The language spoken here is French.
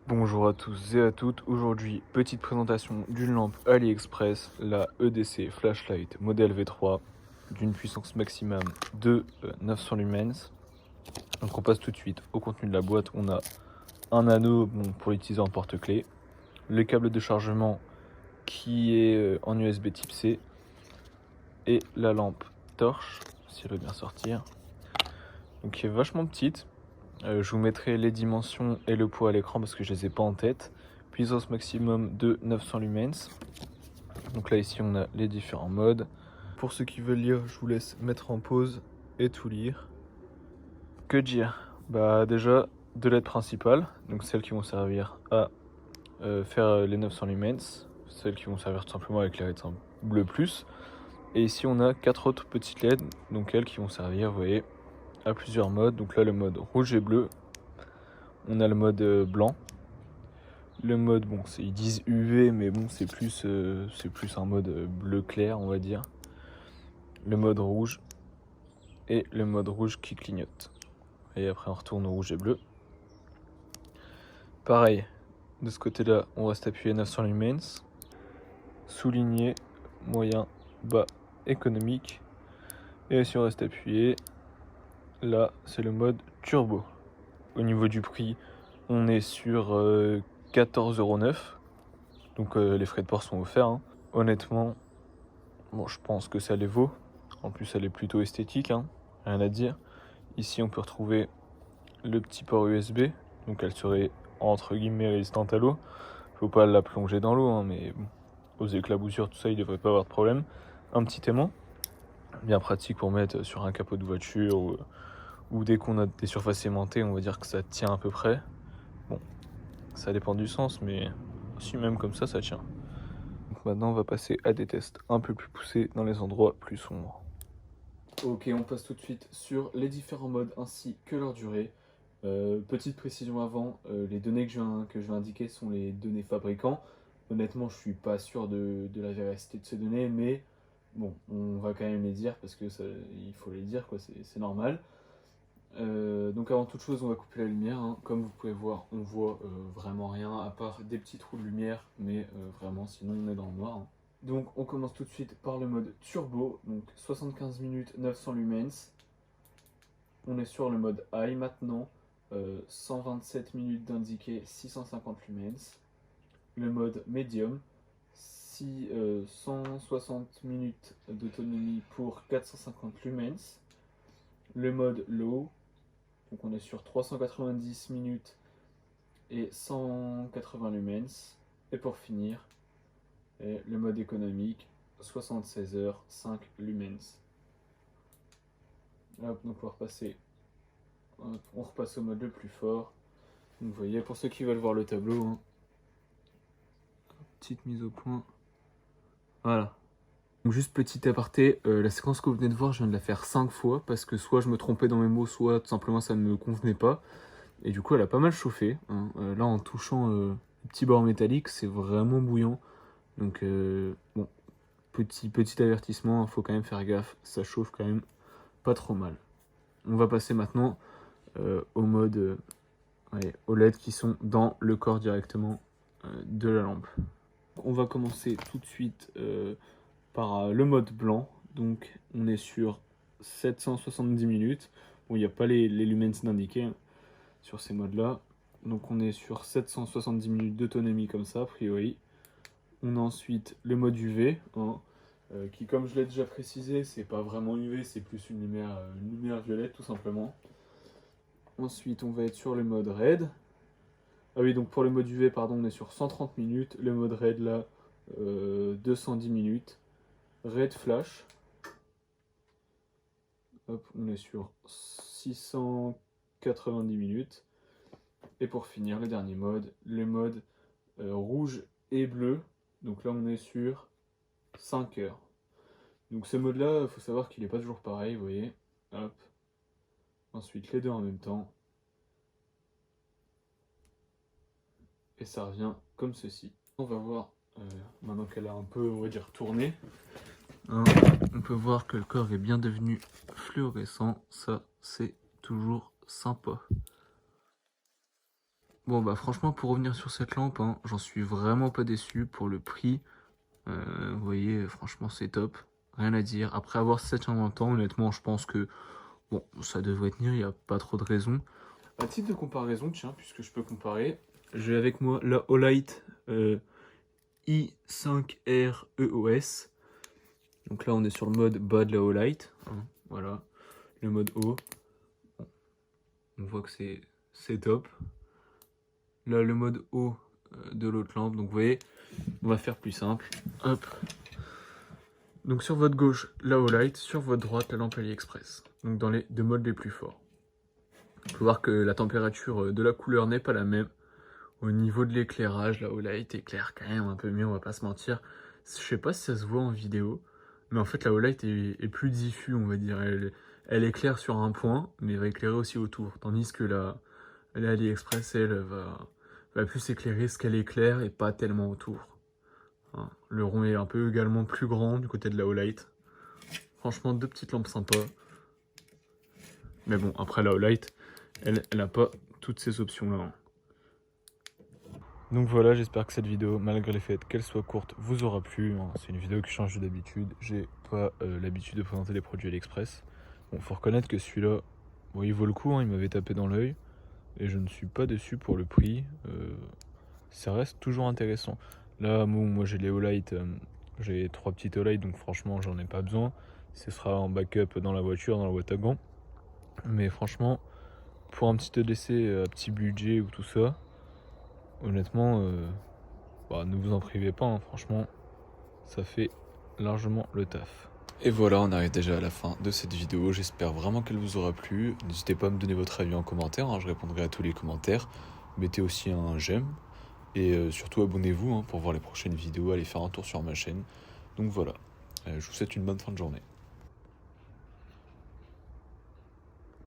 Bonjour à tous et à toutes, aujourd'hui petite présentation d'une lampe AliExpress, la EDC Flashlight modèle V3 d'une puissance maximum de 900 lumens. Donc on passe tout de suite au contenu de la boîte, on a un anneau pour l'utiliser en porte-clés, le câble de chargement qui est en USB type C et la lampe torche, si elle veut bien sortir, donc qui est vachement petite. Je vous mettrai les dimensions et le poids à l'écran parce que je les ai pas en tête. Puissance maximum de 900 lumens. Donc là ici on a les différents modes. Pour ceux qui veulent lire, je vous laisse mettre en pause et tout lire. Que dire? Bah déjà deux LED principales, donc celles qui vont servir à faire les 900 lumens, celles qui vont servir tout simplement à éclairer bleu plus. Et ici on a quatre autres petites LED, donc elles qui vont servir, vous voyez, à plusieurs modes. Donc là le mode rouge et bleu, on a le mode blanc. Le mode, ils disent UV, mais bon, c'est plus un mode bleu clair, on va dire. Le mode rouge et le mode rouge qui clignote. Et après, on retourne au rouge et bleu. Pareil, de ce côté-là, on reste appuyé 900 lumens. Souligné, moyen, bas, économique. Et si on reste appuyé, là, c'est le mode turbo. Au niveau du prix, on est sur 14,09 €. Donc les frais de port sont offerts, hein. Honnêtement, je pense que ça les vaut. En plus, elle est plutôt esthétique, hein, rien à dire. Ici, on peut retrouver le petit port USB. Donc, elle serait entre guillemets résistante à l'eau. Faut pas la plonger dans l'eau, hein, mais bon, aux éclaboussures, tout ça, il devrait pas avoir de problème. Un petit aimant, bien pratique pour mettre sur un capot de voiture ou dès qu'on a des surfaces aimantées, on va dire que ça tient à peu près. Bon, ça dépend du sens, mais si même comme ça tient. Donc maintenant, on va passer à des tests un peu plus poussés dans les endroits plus sombres. Ok, on passe tout de suite sur les différents modes ainsi que leur durée. Petite précision avant, les données que je vais indiquer sont les données fabricants. Honnêtement, je suis pas sûr de la véracité de ces données, mais bon, on va quand même les dire parce que il faut les dire, quoi, c'est normal. Donc avant toute chose, on va couper la lumière, hein. Comme vous pouvez voir, on voit vraiment rien à part des petits trous de lumière, mais vraiment sinon on est dans le noir, hein. Donc on commence tout de suite par le mode turbo, donc 75 minutes 900 lumens. On est sur le mode high maintenant, 127 minutes d'indiqué 650 lumens. Le mode medium, 160 minutes d'autonomie pour 450 lumens. Le mode low, donc on est sur 390 minutes et 180 lumens. Et pour finir, le mode économique, 76 heures, 5 lumens. Hop, donc on repasse au mode le plus fort. Donc vous voyez, pour ceux qui veulent voir le tableau, hein, petite mise au point. Voilà. Donc juste petit aparté, la séquence que vous venez de voir, je viens de la faire 5 fois parce que soit je me trompais dans mes mots, soit tout simplement ça ne me convenait pas. Et du coup, elle a pas mal chauffé, hein. Là, en touchant le petit bord métallique, c'est vraiment bouillant. Donc bon, petit avertissement, il faut quand même faire gaffe, ça chauffe quand même pas trop mal. On va passer maintenant au mode aux LED qui sont dans le corps directement de la lampe. On va commencer tout de suite par le mode blanc. Donc on est sur 770 minutes. Bon, il n'y a pas les lumens d'indiquer, hein, sur ces modes là. Donc on est sur 770 minutes d'autonomie comme ça a priori. On a ensuite le mode UV, hein, qui, comme je l'ai déjà précisé, c'est pas vraiment UV, c'est plus une lumière violette tout simplement. Ensuite, on va être sur le mode RED. Ah oui, donc pour le mode UV, pardon, on est sur 130 minutes. Le mode RED, là, 210 minutes. RED Flash. Hop, on est sur 690 minutes. Et pour finir, le dernier mode, le mode rouge et bleu. Donc là, on est sur 5 heures. Donc ce mode-là, il faut savoir qu'il n'est pas toujours pareil, vous voyez. Hop. Ensuite, les deux en même temps. Et ça revient comme ceci. On va voir, maintenant qu'elle a un peu, on va dire, tourné, hein, on peut voir que le corps est bien devenu fluorescent. Ça, c'est toujours sympa. Bon bah franchement pour revenir sur cette lampe, hein, j'en suis vraiment pas déçu pour le prix. Vous voyez, franchement c'est top, rien à dire. Après avoir 7 ans en temps, honnêtement je pense que bon ça devrait tenir, il n'y a pas trop de raison. À titre de comparaison, tiens, puisque je peux comparer, j'ai avec moi la Olight i5R EOS. Donc là on est sur le mode bas de la Olight, hein, voilà, le mode haut. Bon, on voit que c'est top. Là le mode haut de l'autre lampe, donc vous voyez, on va faire plus simple. Hop. Donc sur votre gauche la Olight, sur votre droite la lampe AliExpress. Donc dans les deux modes les plus forts. On peut voir que la température de la couleur n'est pas la même. Au niveau de l'éclairage, la Olight éclaire quand même un peu mieux, on va pas se mentir. Je sais pas si ça se voit en vidéo, mais en fait la Olight est plus diffus, on va dire. Elle éclaire sur un point, mais elle va éclairer aussi autour. Tandis que la AliExpress, elle va plus éclairer ce qu'elle éclaire et pas tellement autour. Hein. Le rond est un peu également plus grand du côté de la Olight. Franchement, deux petites lampes sympas. Mais bon, après la Olight, elle n'a pas toutes ces options-là. Hein. Donc voilà, j'espère que cette vidéo, malgré le fait qu'elle soit courte, vous aura plu. Hein. C'est une vidéo qui change d'habitude. J'ai pas l'habitude de présenter des produits AliExpress. Bon, faut reconnaître que celui-là, bon, il vaut le coup, hein, il m'avait tapé dans l'œil. Et je ne suis pas déçu pour le prix. Ça reste toujours intéressant. Là, moi j'ai les Olight, j'ai 3 petites Olight, donc franchement, j'en ai pas besoin. Ce sera en backup dans la voiture, dans la boîte à gants. Mais franchement, pour un petit EDC à petit budget ou tout ça, honnêtement, ne vous en privez pas, hein, franchement, ça fait largement le taf. Et voilà, on arrive déjà à la fin de cette vidéo, j'espère vraiment qu'elle vous aura plu. N'hésitez pas à me donner votre avis en commentaire, hein, je répondrai à tous les commentaires. Mettez aussi un j'aime, et surtout abonnez-vous hein, pour voir les prochaines vidéos, allez faire un tour sur ma chaîne. Donc voilà, je vous souhaite une bonne fin de journée.